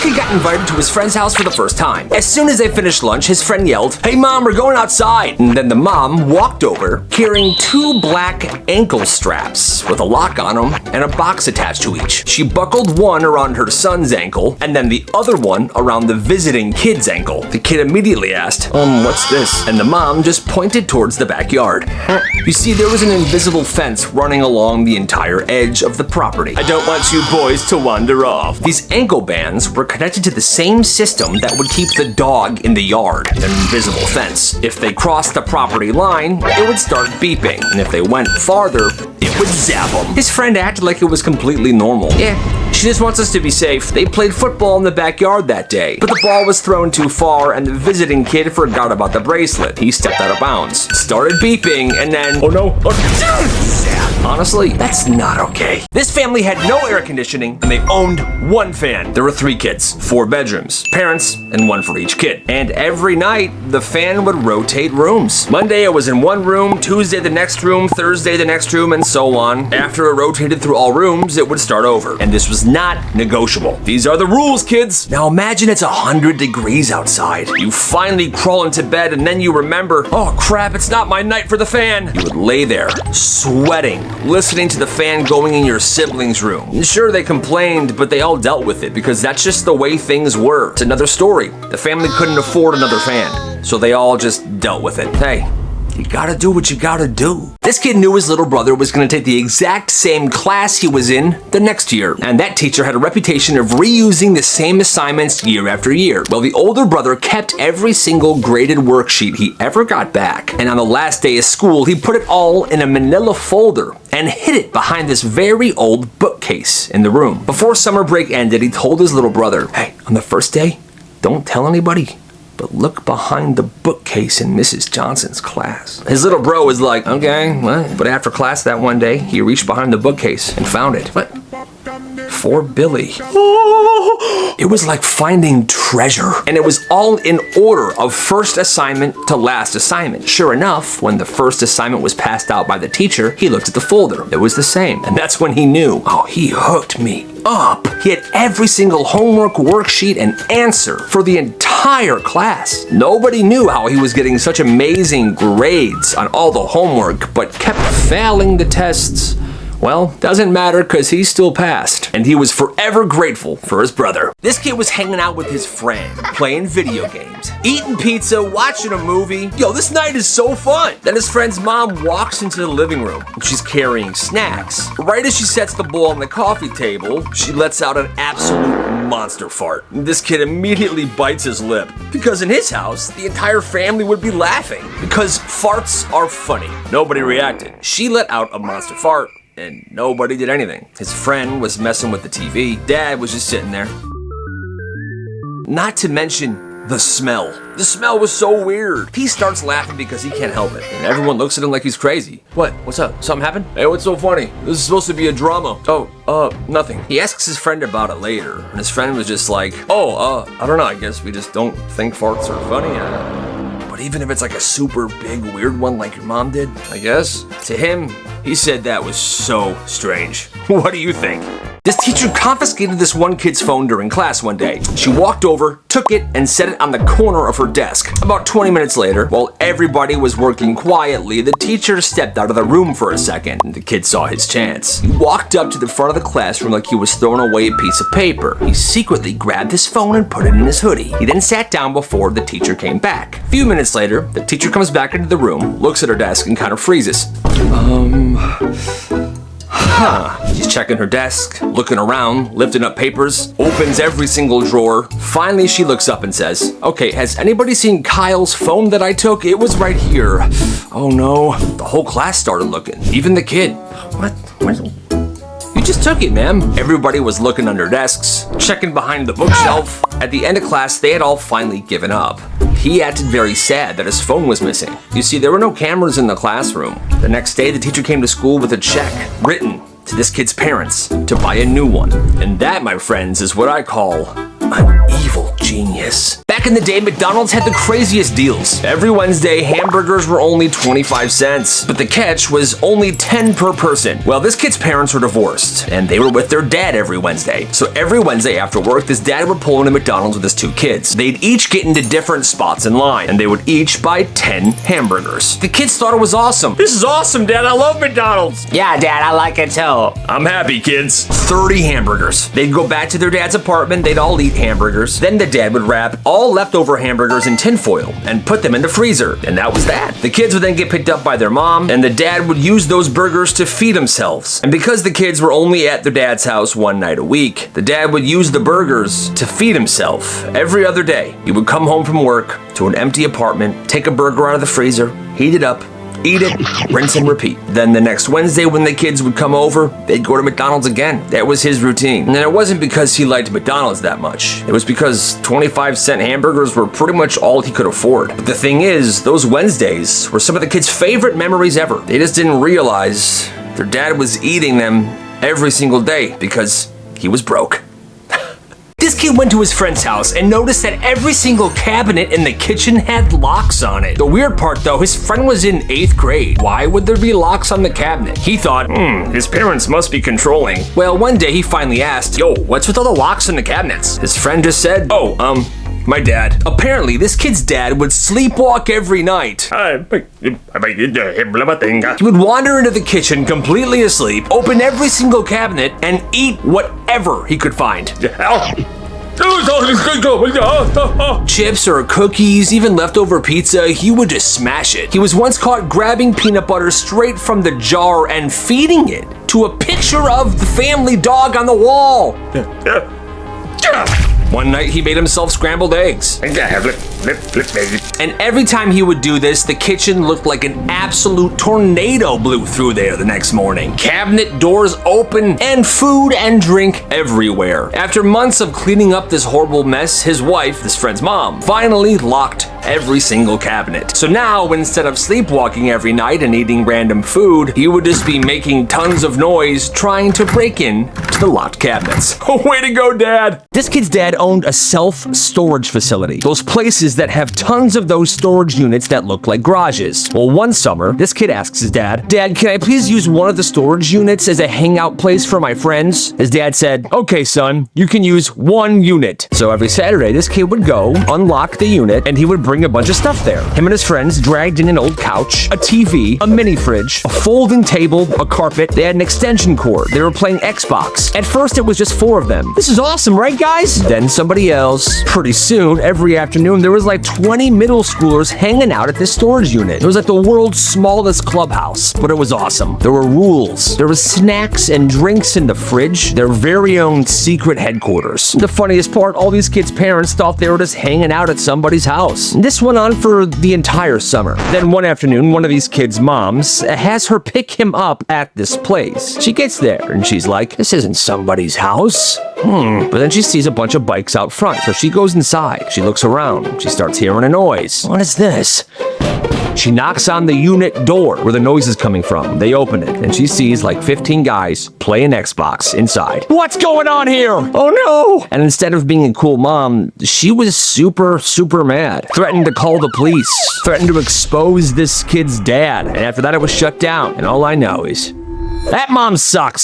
kid got invited to his friend's house for the first time. As soon as they finished lunch, his friend yelled, "Hey mom, we're going outside." And then the mom walked over carrying 2 black ankle straps with a lock on them and a box attached to each. She buckled one around her son's ankle and then the other one around the visiting kid's ankle. The kid immediately asked, "What's this?" And the mom just pointed towards the backyard. You see, there was an invisible fence running along the entire edge of the property. "I don't want you boys to wander off." These ankle bands were connected to the same system that would keep the dog in the yard, an invisible fence. If they crossed the property line, it would start beeping, and if they went farther, it would zap them. His friend acted like it was completely normal. "Yeah, she just wants us to be safe." They played football in the backyard that day, but the ball was thrown too far and the visiting kid forgot about the bracelet. He stepped out of bounds, started beeping, and then, "Oh no, honestly, that's not okay." This family had no air conditioning and they owned one fan. There were 3 kids, 4 bedrooms, parents, and one for each kid. And every night, the fan would rotate rooms. Monday it was in one room, Tuesday the next room, Thursday the next room, and so on. After it rotated through all rooms, it would start over. And this was not negotiable. These are the rules, kids. Now imagine it's 100 degrees outside. You finally crawl into bed and then you remember, "Oh crap, it's not my night for the fan." You would lay there, sweating, listening to the fan going in your siblings' room. Sure, they complained, but they all dealt with it because that's just the way things were. It's another story. The family couldn't afford another fan, so they all just dealt with it. Hey, you gotta do what you gotta do. This kid knew his little brother was gonna take the exact same class he was in the next year, and that teacher had a reputation of reusing the same assignments year after year. Well, the older brother kept every single graded worksheet he ever got back, and on the last day of school, he put it all in a manila folder and hid it behind this very old bookcase in the room. Before summer break ended, he told his little brother, "Hey, on the first day, don't tell anybody, but look behind the bookcase in Mrs. Johnson's class." His little bro was like, "Okay, what?" But after class that one day, he reached behind the bookcase and found it. What? For Billy. It was like finding treasure. And it was all in order of first assignment to last assignment. Sure enough, when the first assignment was passed out by the teacher, he looked at the folder. It was the same. And that's when he knew, oh, he hooked me up. He had every single homework worksheet and answer for the entire class. Nobody knew how he was getting such amazing grades on all the homework, but kept failing the tests. Well, doesn't matter because he still passed. And he was forever grateful for his brother. This kid was hanging out with his friend, playing video games, eating pizza, watching a movie. Yo, this night is so fun. Then his friend's mom walks into the living room. She's carrying snacks. Right as she sets the bowl on the coffee table, she lets out an absolute monster fart. This kid immediately bites his lip because in his house, the entire family would be laughing because farts are funny. Nobody reacted. She let out a monster fart and nobody did anything. His friend was messing with the TV. Dad was just sitting there. Not to mention the smell. The smell was so weird. He starts laughing because he can't help it, and everyone looks at him like he's crazy. What? What's up? Something happened? Hey, what's so funny? This is supposed to be a drama. Oh, nothing. He asks his friend about it later, and his friend was just like, I don't know, I guess we just don't think farts are funny. But even if it's like a super big weird one like your mom did, I guess. To him, he said that was so strange. What do you think? This teacher confiscated this one kid's phone during class one day. She walked over, took it, and set it on the corner of her desk. About 20 minutes later, while everybody was working quietly, the teacher stepped out of the room for a second, and the kid saw his chance. He walked up to the front of the classroom like he was throwing away a piece of paper. He secretly grabbed his phone and put it in his hoodie. He then sat down before the teacher came back. A few minutes later, the teacher comes back into the room, looks at her desk, and kind of freezes. She's checking her desk, looking around, lifting up papers, opens every single drawer. Finally, she looks up and says, "Okay, has anybody seen Kyle's phone that I took? It was right here." Oh no. The whole class started looking, even the kid. What? You just took it, ma'am. Everybody was looking under desks, checking behind the bookshelf. At the end of class, they had all finally given up. He acted very sad that his phone was missing. You see, there were no cameras in the classroom. The next day, the teacher came to school with a check written to this kid's parents to buy a new one. And that, my friends, is what I call an evil genius. Back in the day, McDonald's had the craziest deals. Every Wednesday, hamburgers were only 25 cents, but the catch was only 10 per person. Well, this kid's parents were divorced, and they were with their dad every Wednesday. So every Wednesday after work, this dad would pull into McDonald's with his 2 kids. They'd each get into different spots in line, and they would each buy 10 hamburgers. The kids thought it was awesome. This is awesome, Dad. I love McDonald's. Yeah, Dad, I like it too. I'm happy, kids. 30 hamburgers. They'd go back to their dad's apartment, they'd all eat hamburgers. Then the dad would wrap all leftover hamburgers in tinfoil and put them in the freezer, and that was that. The kids would then get picked up by their mom, and the dad would use those burgers to feed themselves. And because the kids were only at their dad's house one night a week, the dad would use the burgers to feed himself. Every other day, he would come home from work to an empty apartment, take a burger out of the freezer, heat it up, eat it, rinse and repeat. Then the next Wednesday when the kids would come over, they'd go to McDonald's again. That was his routine. And it wasn't because he liked McDonald's that much. It was because 25-cent hamburgers were pretty much all he could afford. But the thing is, those Wednesdays were some of the kids' favorite memories ever. They just didn't realize their dad was eating them every single day because he was broke. This kid went to his friend's house and noticed that every single cabinet in the kitchen had locks on it. The weird part though, his friend was in 8th grade. Why would there be locks on the cabinet? He thought, his parents must be controlling. Well, one day he finally asked, yo, what's with all the locks in the cabinets? His friend just said, my dad. Apparently, this kid's dad would sleepwalk every night. He would wander into the kitchen completely asleep, open every single cabinet, and eat whatever he could find. Chips or cookies, even leftover pizza, he would just smash it. He was once caught grabbing peanut butter straight from the jar and feeding it to a picture of the family dog on the wall. One night, he made himself scrambled eggs. And every time he would do this, the kitchen looked like an absolute tornado blew through there the next morning. Cabinet doors open and food and drink everywhere. After months of cleaning up this horrible mess, his wife, this friend's mom, finally locked every single cabinet. So now, instead of sleepwalking every night and eating random food, he would just be making tons of noise trying to break in to the locked cabinets. Way to go, Dad! This kid's dad owned a self-storage facility. Those places that have tons of those storage units that look like garages. Well, one summer, this kid asks his dad, Dad, can I please use one of the storage units as a hangout place for my friends? His dad said, okay, son, you can use 1 unit. So every Saturday, this kid would go, unlock the unit, and he would bring a bunch of stuff there. Him and his friends dragged in an old couch, a TV, a mini fridge, a folding table, a carpet. They had an extension cord. They were playing Xbox. At first, it was just 4 of them. This is awesome, right, guys? Then somebody else. Pretty soon, every afternoon, there was like 20 middle schoolers hanging out at this storage unit. It was like the world's smallest clubhouse, but it was awesome. There were rules. There was snacks and drinks in the fridge, their very own secret headquarters. The funniest part, all these kids' parents thought they were just hanging out at somebody's house. This went on for the entire summer. Then one afternoon, one of these kids' moms has her pick him up at this place. She gets there and she's like, this isn't somebody's house. But then she sees a bunch of bikes out front, so she goes inside. She looks around. She starts hearing a noise. What is this? She knocks on the unit door where the noise is coming from. They open it, and she sees like 15 guys playing Xbox inside. What's going on here? Oh no! And instead of being a cool mom, she was super mad. Threatened to call the police. Threatened to expose this kid's dad. And after that, it was shut down. And all I know is, that mom sucks.